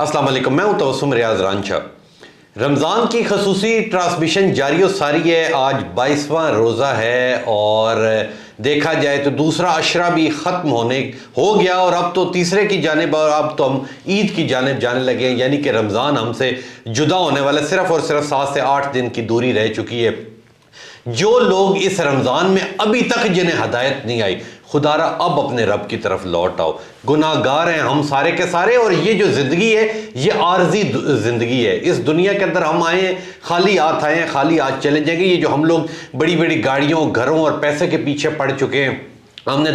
अस्सलाम वालेकुम, मैं हूं तबस्सुम रियाज रांझा। रमज़ान की खसूसी ट्रांसमिशन जारी और सारी है। आज 22वां रोज़ा है और देखा जाए तो दूसरा अशरा भी ख़त्म हो गया और अब तो तीसरे की जानिब और अब तो हम ईद की जानिब जाने लगे हैं, यानी कि रमज़ान हमसे जुदा होने वाला सिर्फ़ और सिर्फ 7 से 8 दिन की दूरी रह चुकी है। जो लोग इस रमज़ान में अभी तक जिन्हें हदायत नहीं आई, खुदारा अब अपने रब की तरफ लौट आओ। गुनाहगार हैं हम सारे के सारे और ये जो ज़िंदगी है ये आर्जी ज़िंदगी है। इस दुनिया के अंदर हम आए हैं, खाली हाथ आए हैं, खाली हाथ चले जाएंगे। ये जो हम लोग बड़ी बड़ी गाड़ियों, घरों और पैसे के पीछे पड़ चुके हैं, हमने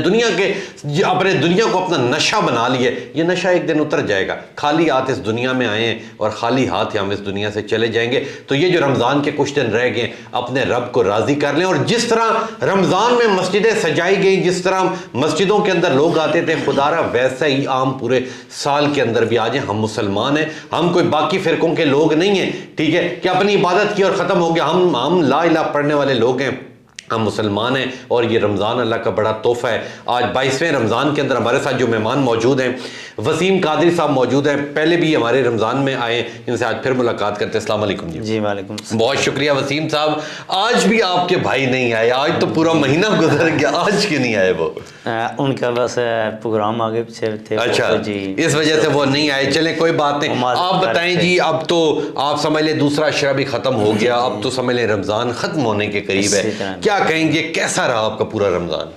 अपने दुनिया को अपना नशा बना लिया, ये नशा एक दिन उतर जाएगा। खाली हाथ इस दुनिया में आए हैं और खाली हाथ ही हम इस दुनिया से चले जाएंगे। तो ये जो रमज़ान के कुछ दिन रह गए, अपने रब को राज़ी कर लें और जिस तरह रमज़ान में मस्जिदें सजाई गई, जिस तरह मस्जिदों के अंदर लोग आते थे, खुदारा वैसा ही आम पूरे साल के अंदर भी आ जाए। हम मुसलमान हैं, हम कोई बाकी फ़िरकों के लोग नहीं हैं, ठीक है, कि अपनी इबादत की और ख़त्म हो गया। हम ला इलाहा पढ़ने वाले लोग हैं, हम मुसलमान हैं और ये रमज़ान अल्लाह का बड़ा तोहफ़ा है। आज 22वें रमज़ान के अंदर हमारे साथ जो मेहमान मौजूद हैं, वसीम कादरी साहब मौजूद हैं, पहले भी हमारे रमज़ान में आए, इनसे आज फिर मुलाकात करते हैं। अस्सलाम वालेकुम जी। जी वालेकुम। बहुत शुक्रिया वसीम साहब। आज भी आपके भाई नहीं आए, आज तो पूरा महीना गुजर गया, आज क्यों नहीं आए वो? उनका बस प्रोग्राम आगे पीछे थे। अच्छा जी, इस वजह से वो नहीं आए। चले कोई बात नहीं। आप बताएं जी, अब तो आप समझ लें दूसरा अशरा भी ख़त्म हो गया, अब तो समझ लें रमज़ान ख़त्म होने के करीब है। क्या कहेंगे, कैसा रहा आपका पूरा रमज़ान?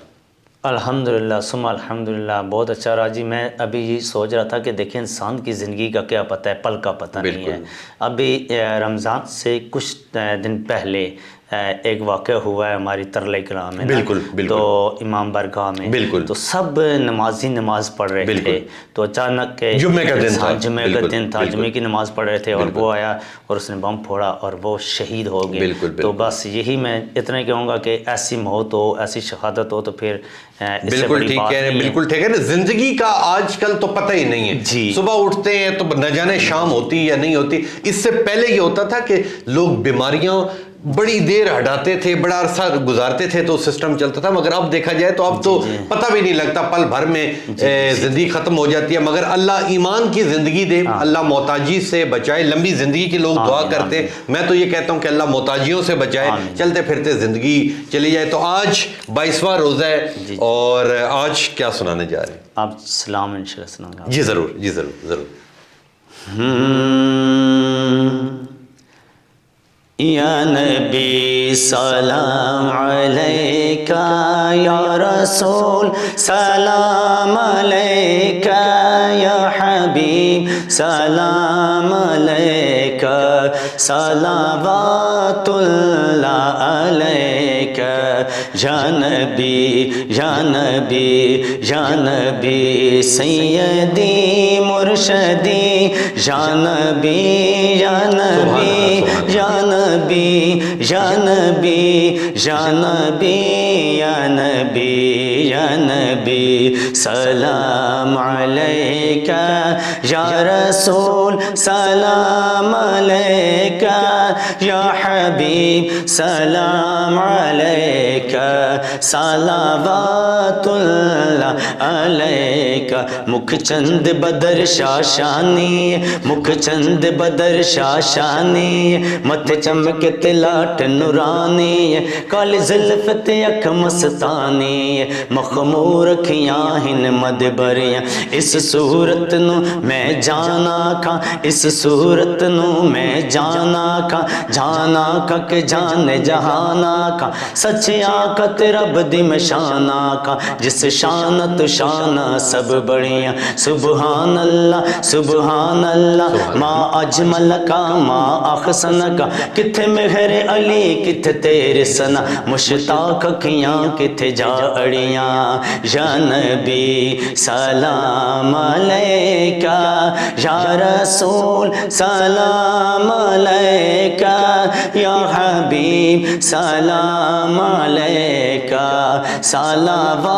अल्हम्दुलिल्लाह सुम्मा अल्हम्दुलिल्लाह, बहुत अच्छा रहा जी। मैं अभी ये सोच रहा था कि देखिए इंसान की ज़िंदगी का क्या पता है, पल का पता नहीं है। अभी रमज़ान से कुछ दिन पहले एक वाक़या हुआ है हमारी तरले कलाम में। बिल्कुल बिल्कुल। तो इमाम बरगाह में बिल्कुल तो सब नमाजी नमाज पढ़ रहे थे, तो अचानक जुम्मे का दिन था, जुम्मे की नमाज पढ़ रहे थे और वो आया और उसने बम फोड़ा और वो शहीद हो गए। तो बस यही मैं इतना कहूँगा कि ऐसी मौत हो, ऐसी शहादत हो तो फिर बिल्कुल ठीक कह रहे हैं, बिल्कुल ठीक है ना। जिंदगी का आजकल तो पता ही नहीं है जी। सुबह उठते हैं तो न जाने शाम होती या नहीं होती। इससे पहले ये होता था कि लोग बीमारियां बड़ी देर हटाते थे, बड़ा अरसा गुजारते थे तो सिस्टम चलता था, मगर अब देखा जाए तो अब तो पता भी नहीं लगता, पल भर में जिंदगी खत्म हो जाती है। मगर अल्लाह ईमान की जिंदगी दे, अल्लाह मोहताजी से बचाए, लंबी जिंदगी के लोग दुआ करते हैं। मैं तो ये कहता हूँ कि अल्लाह मोहताजियों से बचाए, चलते फिरते जिंदगी चली जाए। तो आज 22वां रोज़ा है और आज क्या सुनाने जा रहे हैं आप? सलाम इंशाअल्लाह। जी ज़रूर, जी ज़रूर ज़रूर। या नबी सलाम अलैका, या रसूल सलाम अलैका, या हबीब सलाम अलैका, सलावतुल्लाह अलैका, या नबी या नबी या नबी सैयदी मुर्शदी, या नबी या नबी या नबी या नबी या नबी या नबी या नबी सलाम अलैका, या रसूल सलाम अलैका, या हबीब सलाम अलैका, सलावतुल्लाह अलैका। मुख चंद बदर शाशानी, मुख चंद बदर शाशानी, मथे चमके तिलाट नूरानी, काली ज़ुल्फ़ ते अख मस्तानी, मखमूर अखियां हिन मद भरियां। इस सूरत नू मैं जाना खां, इस सूरत नू मैं जाना खां, जाना खां के जाने जहाना खां, सच आकत रब दी मैं शाना खां, जिस शान तु शाना सब बढ़िया। सुबहान अल्लाह सुबहान अल्लाह, माँ अजमल का माँ अहसन का, किथे मेहर अली किथे तेरे सना, मुश्ताक अखियां किथे जा अड़ियां। या नबी सलाम अलैका, या रसूल सलाम अलैका, या हबीब सलाम सलाम अलैका सलावातुल्लाह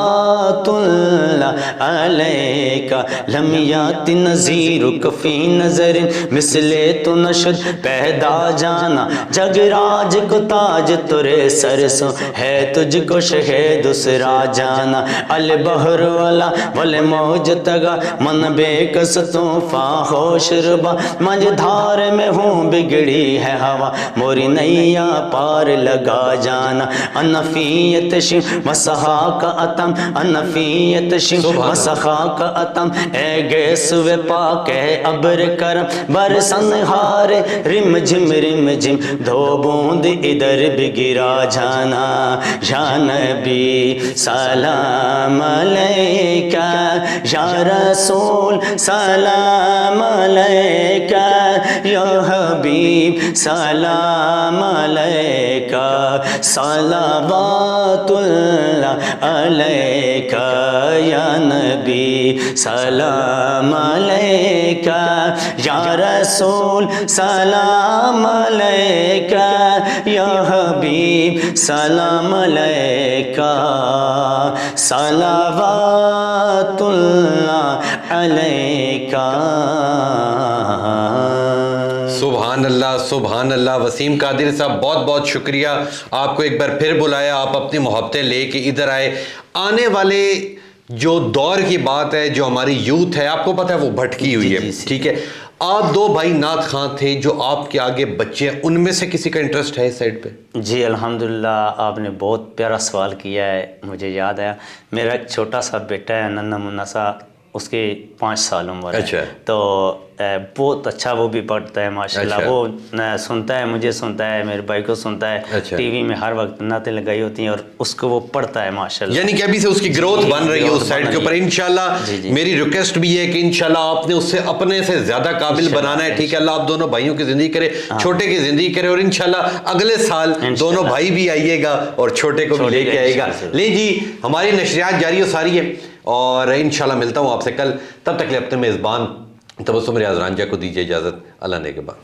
अलैका लम याति नज़ीरुक फी नज़रिन मिसले तो नशद पैदा जाना जगराज को ताज तुरे सरसों है तुझको शहे दूसरा जाना अल बहर वाला वल मौज तगा मन बेकस तूफा होशरबा मझधार में हूँ बिगड़ी है हवा मोरी नैया पार लगा जाना अनफियत शिम मसहा का अतम अनफियत शिम मसहा का अतम ए गैस वे पाक है अबर करम बरसन हारे रिम झिम धो बूंद इधर भी गिरा जाना या नबी सलाम अलैका या रसूल सलाम अलैका या हबीब सलाम अलैका सलावातुल्लाह अलैका या नबी सलाम अलैका या रसूल सलाम अलैका या हबीब सलाम अलैका सलावातुल्लाह अलैका। सुभान अल्लाह। वसीम कादिर साहब बहुत बहुत शुक्रिया, आपको एक बार फिर बुलाया, आप अपनी मोहब्बतें लेके इधर आए। आने वाले जो दौर की बात है, जो हमारी यूथ है, आपको पता है वो भटकी हुई है, ठीक है। आप दो भाई नात खां थे जो आपके आगे बच्चे हैं, उनमें से किसी का इंटरेस्ट है इस साइड पे? जी अल्हम्दुलिल्लाह, आपने बहुत प्यारा सवाल किया है। मुझे याद आया, मेरा एक छोटा सा बेटा है नन्ना मुन्ना सा, उसके 5 साल उम्र है। अच्छा। तो बहुत अच्छा वो भी पढ़ता है माशाल्लाह। अच्छा। वो सुनता है, मुझे सुनता है, मेरे भाई को सुनता है। अच्छा। टीवी में हर वक्त नातें लगाई होती हैं और उसको वो पढ़ता है माशाल्लाह। यानी कि अभी से उसकी ग्रोथ बन रही है उस साइड के ऊपर। इंशाल्लाह मेरी रिक्वेस्ट भी है कि इंशाल्लाह आपने उससे अपने से ज्यादा काबिल बनाना है, ठीक है। अल्लाह आप दोनों भाइयों की जिंदगी करे, छोटे की जिंदगी करे, और इंशाल्लाह अगले साल दोनों भाई भी आइएगा और छोटे को भी लेके आएगा। ले जी, हमारी नशरियात जारी सारी है और इंशाल्लाह मिलता हूँ आपसे कल। तब तक ले अपने मेज़बान तबस्सुम रियाज रांझा को दीजिए इजाज़त। अल्लाह ने के बाद।